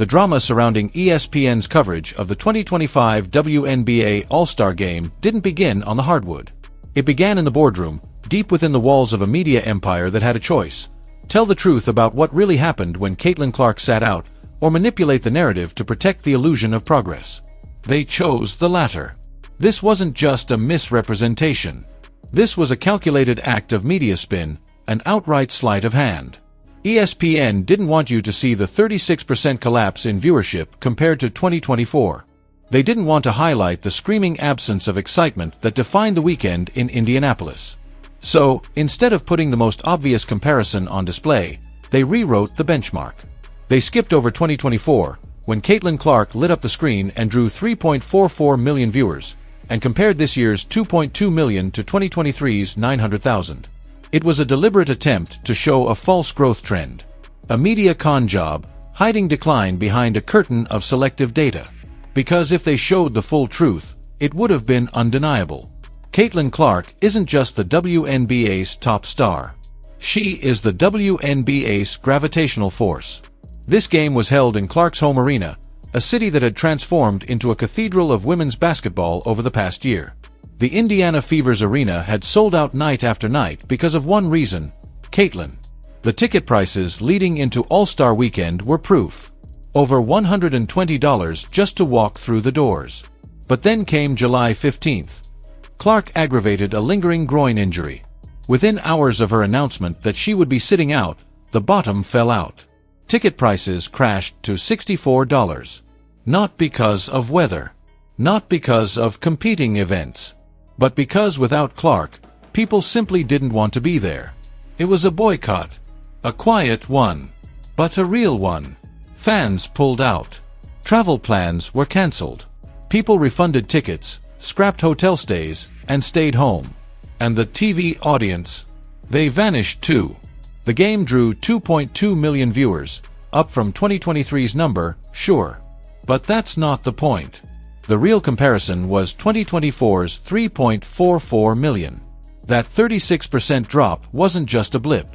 The drama surrounding ESPN's coverage of the 2025 WNBA All-Star Game didn't begin on the hardwood. It began in the boardroom, deep within the walls of a media empire that had a choice: tell the truth about what really happened when Caitlin Clark sat out, or manipulate the narrative to protect the illusion of progress. They chose the latter. This wasn't just a misrepresentation. This was a calculated act of media spin, an outright sleight of hand. ESPN didn't want you to see the 36% collapse in viewership compared to 2024. They didn't want to highlight the screaming absence of excitement that defined the weekend in Indianapolis. So, instead of putting the most obvious comparison on display, they rewrote the benchmark. They skipped over 2024, when Caitlin Clark lit up the screen and drew 3.44 million viewers, and compared this year's 2.2 million to 2023's 900,000. It was a deliberate attempt to show a false growth trend, a media con job, hiding decline behind a curtain of selective data. Because if they showed the full truth, it would have been undeniable. Caitlin Clark isn't just the WNBA's top star. She is the WNBA's gravitational force. This game was held in Clark's home arena, a city that had transformed into a cathedral of women's basketball over the past year. The Indiana Fever's arena had sold out night after night because of one reason: Caitlin. The ticket prices leading into All-Star Weekend were proof. Over $120 just to walk through the doors. But then came July 15th. Clark aggravated a lingering groin injury. Within hours of her announcement that she would be sitting out, the bottom fell out. Ticket prices crashed to $64. Not because of weather. Not because of competing events. But because without Clark, people simply didn't want to be there. It was a boycott. A quiet one. But a real one. Fans pulled out. Travel plans were cancelled. People refunded tickets, scrapped hotel stays, and stayed home. And the TV audience? They vanished too. The game drew 2.2 million viewers, up from 2023's number, sure. But that's not the point. The real comparison was 2024's 3.44 million. That 36% drop wasn't just a blip.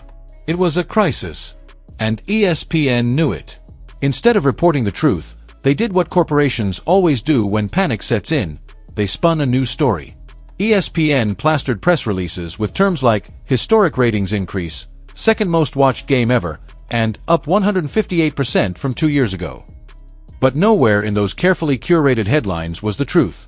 It was a crisis. And ESPN knew it. Instead of reporting the truth, they did what corporations always do when panic sets in: they spun a new story. ESPN plastered press releases with terms like historic ratings increase, second most watched game ever, and up 158% from 2 years ago. But nowhere in those carefully curated headlines was the truth.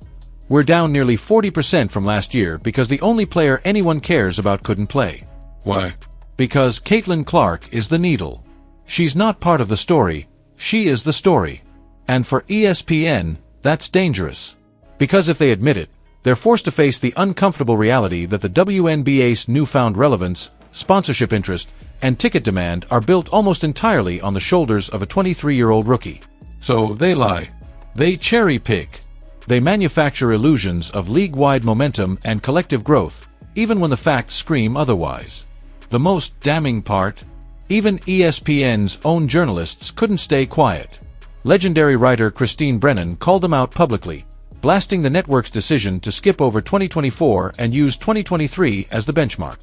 We're down nearly 40% from last year because the only player anyone cares about couldn't play. Why? Because Caitlin Clark is the needle. She's not part of the story, she is the story. And for ESPN, that's dangerous. Because if they admit it, they're forced to face the uncomfortable reality that the WNBA's newfound relevance, sponsorship interest, and ticket demand are built almost entirely on the shoulders of a 23-year-old rookie. So they lie. They cherry-pick. They manufacture illusions of league-wide momentum and collective growth, even when the facts scream otherwise. The most damning part? Even ESPN's own journalists couldn't stay quiet. Legendary writer Christine Brennan called them out publicly, blasting the network's decision to skip over 2024 and use 2023 as the benchmark.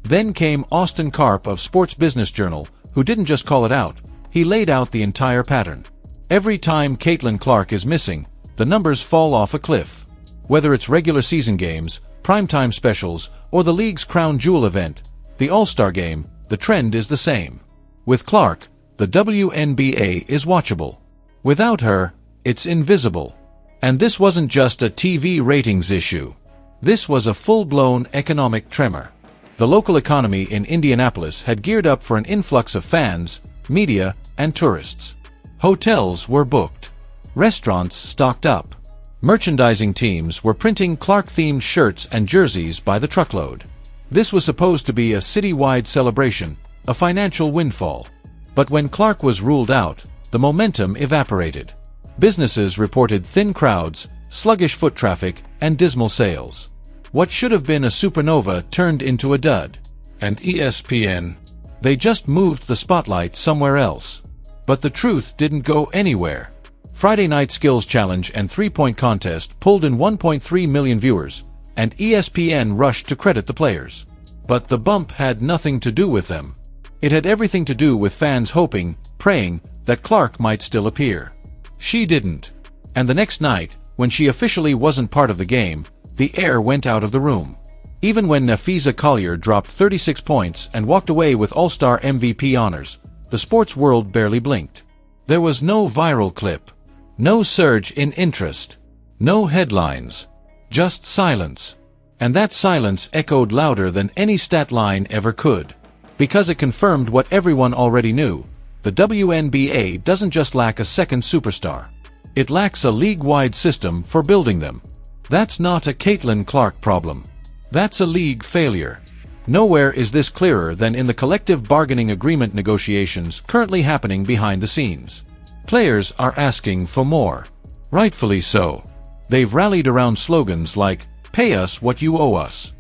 Then came Austin Karp of Sports Business Journal, who didn't just call it out, he laid out the entire pattern. Every time Caitlin Clark is missing, the numbers fall off a cliff. Whether it's regular season games, primetime specials, or the league's crown jewel event, the All-Star Game, the trend is the same. With Clark, the WNBA is watchable. Without her, it's invisible. And this wasn't just a TV ratings issue. This was a full-blown economic tremor. The local economy in Indianapolis had geared up for an influx of fans, media, and tourists. Hotels were booked. Restaurants stocked up. Merchandising teams were printing Clark-themed shirts and jerseys by the truckload. This was supposed to be a city-wide celebration, a financial windfall. But when Clark was ruled out, the momentum evaporated. Businesses reported thin crowds, sluggish foot traffic, and dismal sales. What should have been a supernova turned into a dud. And ESPN? They just moved the spotlight somewhere else. But the truth didn't go anywhere. Friday Night Skills Challenge and three-point contest pulled in 1.3 million viewers, and ESPN rushed to credit the players. But the bump had nothing to do with them. It had everything to do with fans hoping, praying, that Clark might still appear. She didn't. And the next night, when she officially wasn't part of the game, the air went out of the room. Even when Nafisa Collier dropped 36 points and walked away with All-Star MVP honors, the sports world barely blinked. There was no viral clip, no surge in interest, no headlines, just silence. And that silence echoed louder than any stat line ever could. Because it confirmed what everyone already knew: the WNBA doesn't just lack a second superstar. It lacks a league-wide system for building them. That's not a Caitlin Clark problem. That's a league failure. Nowhere is this clearer than in the collective bargaining agreement negotiations currently happening behind the scenes. Players are asking for more. Rightfully so. They've rallied around slogans like, "Pay us what you owe us."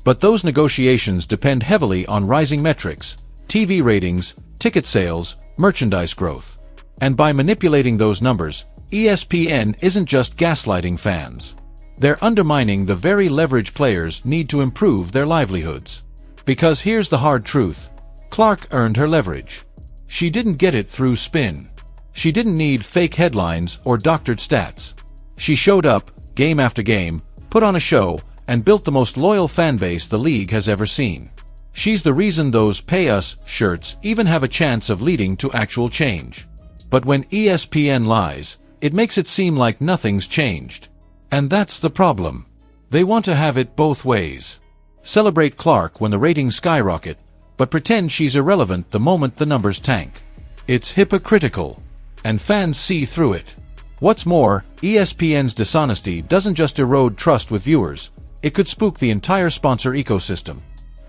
But those negotiations depend heavily on rising metrics, TV ratings, ticket sales, merchandise growth. And by manipulating those numbers, ESPN isn't just gaslighting fans. They're undermining the very leverage players need to improve their livelihoods. Because here's the hard truth: Clark earned her leverage. She didn't get it through spin. She didn't need fake headlines or doctored stats. She showed up, game after game, put on a show, and built the most loyal fanbase the league has ever seen. She's the reason those "Pay Us" shirts even have a chance of leading to actual change. But when ESPN lies, it makes it seem like nothing's changed. And that's the problem. They want to have it both ways. Celebrate Clark when the ratings skyrocket, but pretend she's irrelevant the moment the numbers tank. It's hypocritical. And fans see through it. What's more, ESPN's dishonesty doesn't just erode trust with viewers, it could spook the entire sponsor ecosystem.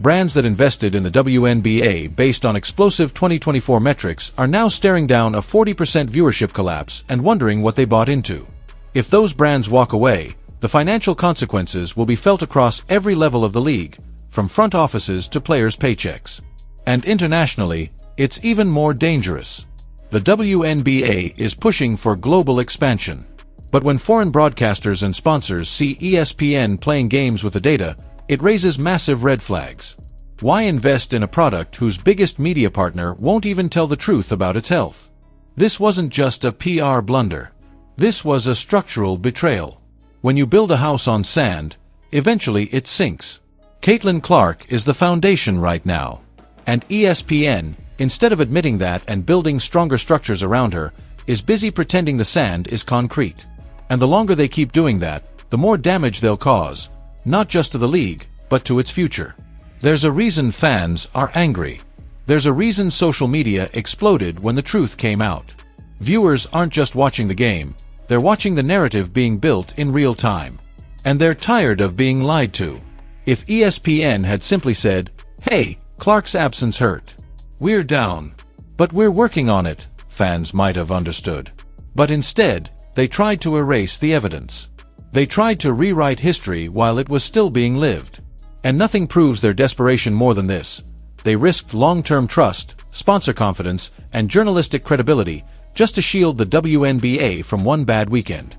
Brands that invested in the WNBA based on explosive 2024 metrics are now staring down a 40% viewership collapse and wondering what they bought into. If those brands walk away, the financial consequences will be felt across every level of the league, from front offices to players' paychecks. And internationally, it's even more dangerous. The WNBA is pushing for global expansion. But when foreign broadcasters and sponsors see ESPN playing games with the data, it raises massive red flags. Why invest in a product whose biggest media partner won't even tell the truth about its health? This wasn't just a PR blunder. This was a structural betrayal. When you build a house on sand, eventually it sinks. Caitlin Clark is the foundation right now. And ESPN, instead of admitting that and building stronger structures around her, is busy pretending the sand is concrete. And the longer they keep doing that, the more damage they'll cause, not just to the league, but to its future. There's a reason fans are angry. There's a reason social media exploded when the truth came out. Viewers aren't just watching the game, they're watching the narrative being built in real time. And they're tired of being lied to. If ESPN had simply said, "Hey, Clark's absence hurt. We're down. But we're working on it," fans might have understood. But instead, they tried to erase the evidence. They tried to rewrite history while it was still being lived. And nothing proves their desperation more than this. They risked long-term trust, sponsor confidence, and journalistic credibility just to shield the WNBA from one bad weekend.